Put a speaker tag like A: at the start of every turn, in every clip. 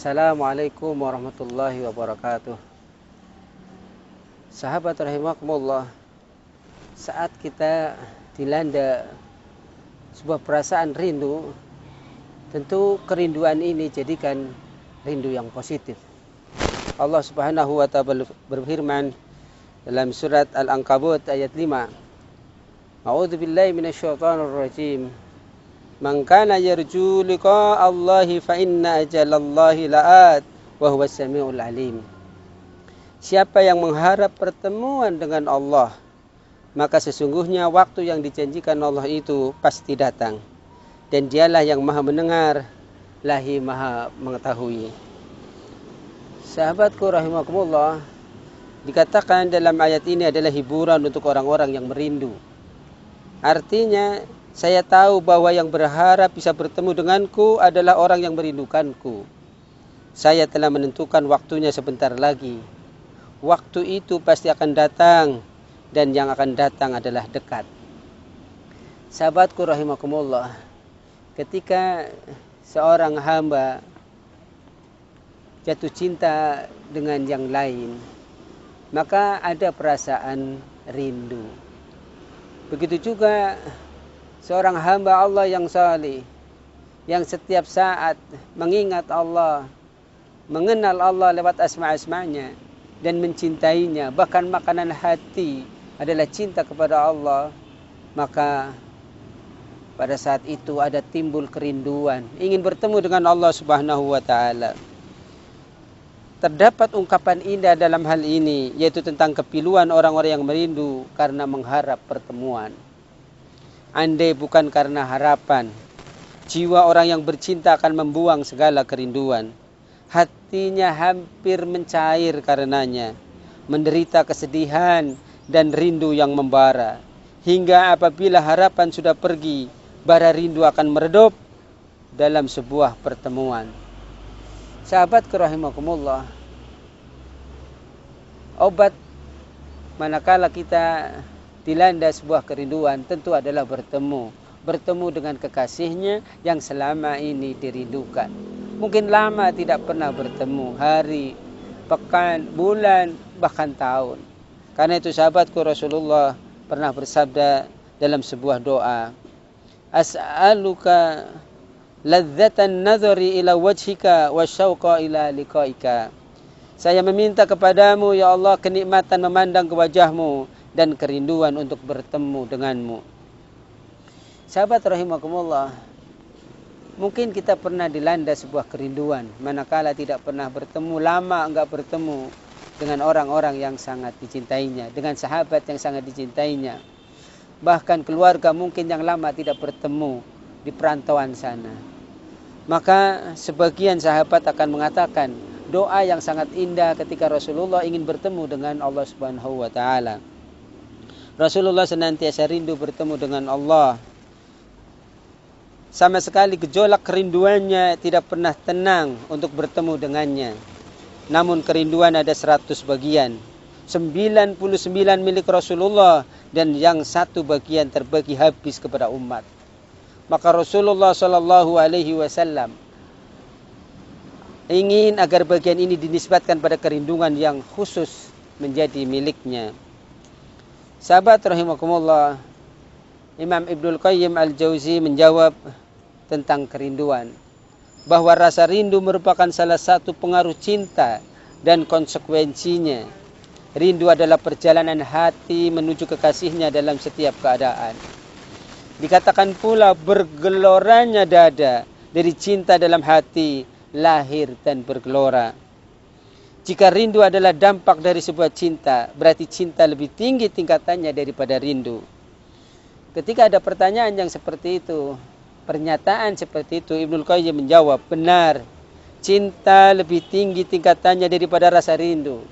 A: Assalamualaikum warahmatullahi wabarakatuh. Sahabat rahimakumullah, saat kita dilanda sebuah perasaan rindu, tentu kerinduan ini jadikan rindu yang positif. Allah Subhanahu wa ta'ala berfirman dalam surat Al-Ankabut ayat 5. A'udzubillahi minasyaitonir rajim. Man kana yarju liqa Allahi fa inna ajalallahi la'at wa huwas samiul alim. Siapa yang mengharap pertemuan dengan Allah, maka sesungguhnya waktu yang dijanjikan Allah itu pasti datang. Dan dialah yang maha mendengar, lagi maha mengetahui. Sahabatku rahimakumullah, dikatakan dalam ayat ini adalah hiburan untuk orang-orang yang merindu. Artinya, saya tahu bahwa yang berharap bisa bertemu denganku adalah orang yang merindukanku. Saya telah menentukan waktunya sebentar lagi. Waktu itu pasti akan datang, dan yang akan datang adalah dekat. Sahabatku rahimakumullah, ketika seorang hamba jatuh cinta dengan yang lain, maka ada perasaan rindu. Begitu juga seorang hamba Allah yang salih, yang setiap saat mengingat Allah, mengenal Allah lewat asma-asmanya dan mencintainya, bahkan makanan hati adalah cinta kepada Allah, maka pada saat itu ada timbul kerinduan, ingin bertemu dengan Allah Subhanahu wa ta'ala. Terdapat ungkapan indah dalam hal ini, yaitu tentang kepiluan orang-orang yang merindu karena mengharap pertemuan. Andai bukan karena harapan, jiwa orang yang bercinta akan membuang segala kerinduan. Hatinya hampir mencair karenanya, menderita kesedihan dan rindu yang membara. Hingga apabila harapan sudah pergi, bara rindu akan meredup dalam sebuah pertemuan. Sahabatku rahimakumullah, obat manakala kita dilanda sebuah kerinduan tentu adalah bertemu dengan kekasihnya yang selama ini dirindukan. Mungkin lama tidak pernah bertemu, hari, pekan, bulan, bahkan tahun. Karena itu sahabatku Rasulullah pernah bersabda dalam sebuah doa, as'aluka ladzatan nadhari ila wajhika wa syauqa ila liqaika. Saya meminta kepadamu ya Allah kenikmatan memandang ke wajahmu dan kerinduan untuk bertemu denganmu. Sahabat rahimakumullah, mungkin kita pernah dilanda sebuah kerinduan manakala tidak pernah bertemu, lama enggak bertemu dengan orang-orang yang sangat dicintainya, dengan sahabat yang sangat dicintainya. Bahkan keluarga mungkin yang lama tidak bertemu di perantauan sana. Maka sebagian sahabat akan mengatakan doa yang sangat indah ketika Rasulullah ingin bertemu dengan Allah Subhanahu wa ta'ala. Rasulullah senantiasa rindu bertemu dengan Allah. Sama sekali gejolak kerinduannya tidak pernah tenang untuk bertemu dengannya. Namun kerinduan ada 100 bagian. 99 milik Rasulullah dan yang 1 bagian terbagi habis kepada umat. Maka Rasulullah sallallahu alaihi wasallam ingin agar bagian ini dinisbatkan pada kerinduan yang khusus menjadi miliknya. Sahabat rahimakumullah, Imam Ibnul Qayyim Al-Jauzi menjawab tentang kerinduan, bahwa rasa rindu merupakan salah satu pengaruh cinta dan konsekuensinya. Rindu adalah perjalanan hati menuju kekasihnya dalam setiap keadaan. Dikatakan pula bergeloranya dada dari cinta dalam hati, lahir dan bergelora. Jika rindu adalah dampak dari sebuah cinta, berarti cinta lebih tinggi tingkatannya daripada rindu. Ketika ada pertanyaan yang seperti itu, pernyataan seperti itu, Ibnul Qayyim menjawab, benar, cinta lebih tinggi tingkatannya daripada rasa rindu.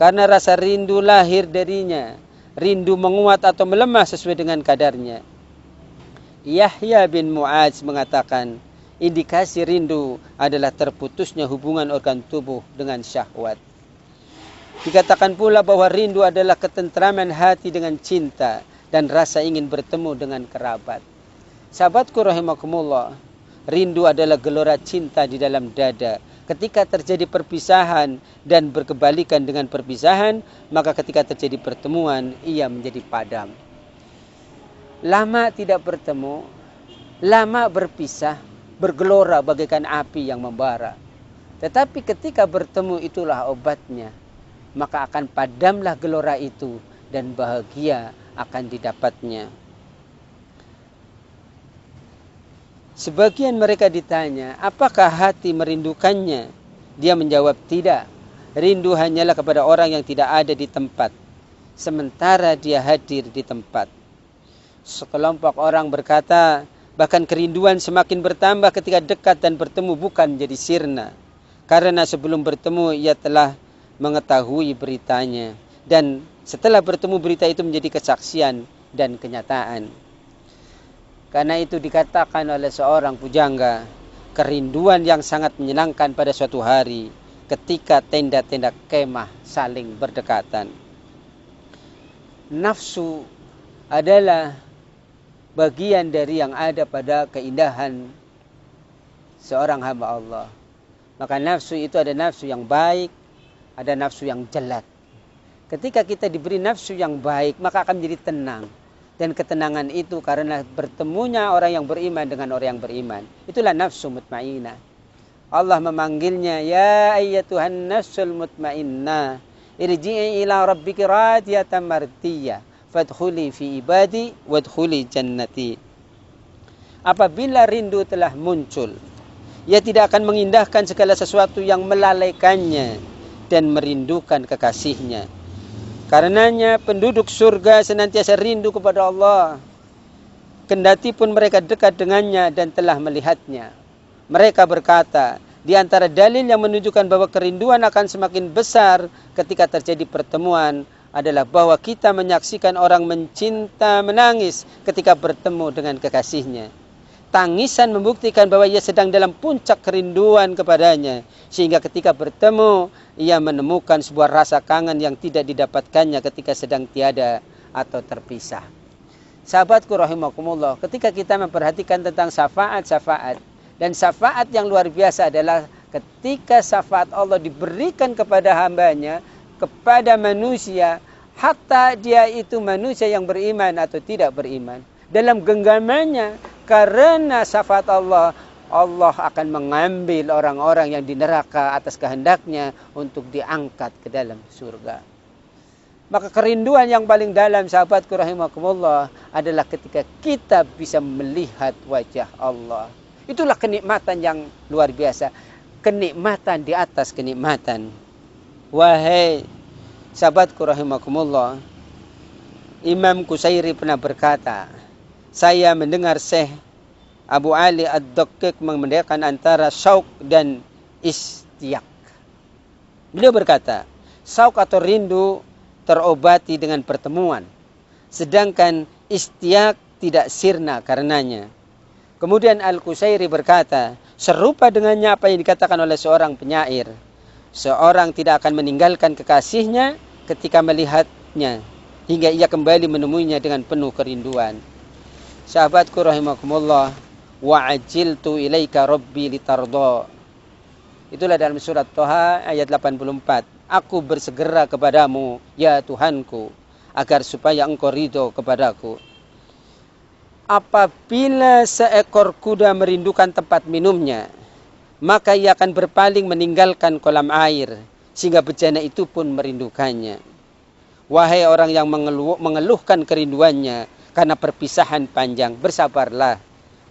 A: Karena rasa rindu lahir darinya, rindu menguat atau melemah sesuai dengan kadarnya. Yahya bin Mu'adz mengatakan, indikasi rindu adalah terputusnya hubungan organ tubuh dengan syahwat. Dikatakan pula bahwa rindu adalah ketentraman hati dengan cinta dan rasa ingin bertemu dengan kerabat. Sahabatku rahimakumullah, rindu adalah gelora cinta di dalam dada, Ketika terjadi perpisahan dan berkebalikan dengan perpisahan, maka ketika terjadi pertemuan, ia menjadi padam. Lama tidak bertemu, lama berpisah, bergelora bagaikan api yang membara. Tetapi ketika bertemu itulah obatnya, maka akan padamlah gelora itu dan bahagia akan didapatnya. Sebagian mereka ditanya, apakah hati merindukannya? Dia menjawab, tidak. Rindu hanyalah kepada orang yang tidak ada di tempat, sementara dia hadir di tempat. Sekelompok orang berkata, bahkan kerinduan semakin bertambah ketika dekat dan bertemu, bukan menjadi sirna. Karena sebelum bertemu ia telah mengetahui beritanya, dan setelah bertemu berita itu menjadi kesaksian dan kenyataan. Karena itu dikatakan oleh seorang pujangga, kerinduan yang sangat menyenangkan pada suatu hari ketika tenda-tenda kemah saling berdekatan. Nafsu adalah bagian dari yang ada pada keindahan seorang hamba Allah. Maka nafsu itu ada nafsu yang baik, ada nafsu yang jelek. Ketika kita diberi nafsu yang baik, maka akan menjadi tenang. Dan ketenangan itu karena bertemunya orang yang beriman dengan orang yang beriman. Itulah nafsu mutmainnah. Allah memanggilnya, ya ayyatuhan nafsul mutmainnah, irji'i ila rabbiki radiyatan mardiyah, fadkhuli fi ibadi wadkhuli jannati. Apabila rindu telah muncul, ia tidak akan mengindahkan segala sesuatu yang melalaikannya dan merindukan kekasihnya. Karenanya penduduk surga senantiasa rindu kepada Allah, kendati pun mereka dekat dengannya dan telah melihatnya. Mereka berkata, di antara dalil yang menunjukkan bahwa kerinduan akan semakin besar ketika terjadi pertemuan adalah bahwa kita menyaksikan orang mencinta menangis ketika bertemu dengan kekasihnya. Tangisan membuktikan bahwa ia sedang dalam puncak kerinduan kepadanya, sehingga ketika bertemu ia menemukan sebuah rasa kangen yang tidak didapatkannya ketika sedang tiada atau terpisah. Sahabatku rahimakumullah, ketika kita memperhatikan tentang syafaat dan syafaat yang luar biasa adalah ketika syafaat Allah diberikan kepada hambanya, kepada manusia, hatta dia itu manusia yang beriman atau tidak beriman. Dalam genggamannya, karena syafaat Allah, Allah akan mengambil orang-orang yang di neraka atas kehendaknya untuk diangkat ke dalam surga. Maka kerinduan yang paling dalam, sahabatku rahimakumullah, adalah ketika kita bisa melihat wajah Allah. Itulah kenikmatan yang luar biasa. Kenikmatan di atas kenikmatan. Wahai sahabatku rahimakumullah, Imam Qusairi pernah berkata, saya mendengar Syekh Abu Ali Ad-Daqiq membedakan antara syauq dan istiaq. Beliau berkata, syauq atau rindu terobati dengan pertemuan, sedangkan istiaq tidak sirna karenanya. Kemudian Al-Qusairi berkata, serupa dengannya apa yang dikatakan oleh seorang penyair, seorang tidak akan meninggalkan kekasihnya ketika melihatnya, hingga ia kembali menemuinya dengan penuh kerinduan. Sahabatku rahimakumullah, wa'ajiltu ilaika rabbi litarda. Itulah dalam surat Thaha ayat 84. Aku bersegera kepadamu ya Tuhanku, agar supaya engkau ridho kepadaku. Apabila seekor kuda merindukan tempat minumnya, maka ia akan berpaling meninggalkan kolam air, sehingga bejana itu pun merindukannya. Wahai orang yang mengeluhkan kerinduannya karena perpisahan panjang, bersabarlah.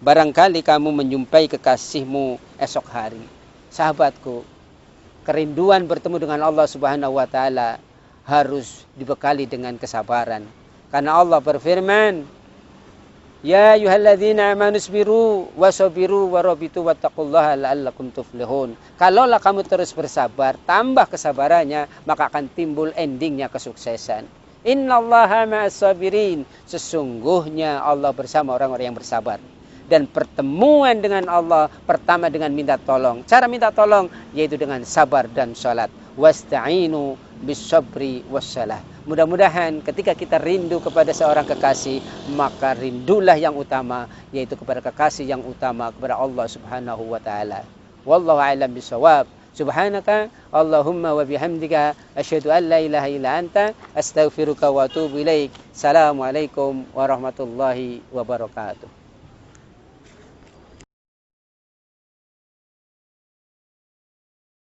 A: Barangkali kamu menjumpai kekasihmu esok hari. Sahabatku, kerinduan bertemu dengan Allah Subhanahu wa taala harus dibekali dengan kesabaran. Karena Allah berfirman, ya ayyuhalladzina amanu sabiru wasabiru warabitu wattaqullaha la'allakum tuflihun. Kalaulah kamu terus bersabar, tambah kesabarannya, maka akan timbul endingnya kesuksesan. Innallaha ma'as sabirin. Sesungguhnya Allah bersama orang-orang yang bersabar. Dan pertemuan dengan Allah pertama dengan minta tolong. Cara minta tolong yaitu dengan sabar dan salat. Wasta'inu bisabri wassalah. Mudah-mudahan ketika kita rindu kepada seorang kekasih, maka rindulah yang utama, yaitu kepada kekasih yang utama, kepada Allah Subhanahu wa taala. Wallahu a'lam bishawab. Subhanaka Allahumma wa bihamdika asyhadu an la ilaha illa anta astaghfiruka wa atubu ilaik. Assalamualaikum warahmatullahi wabarakatuh.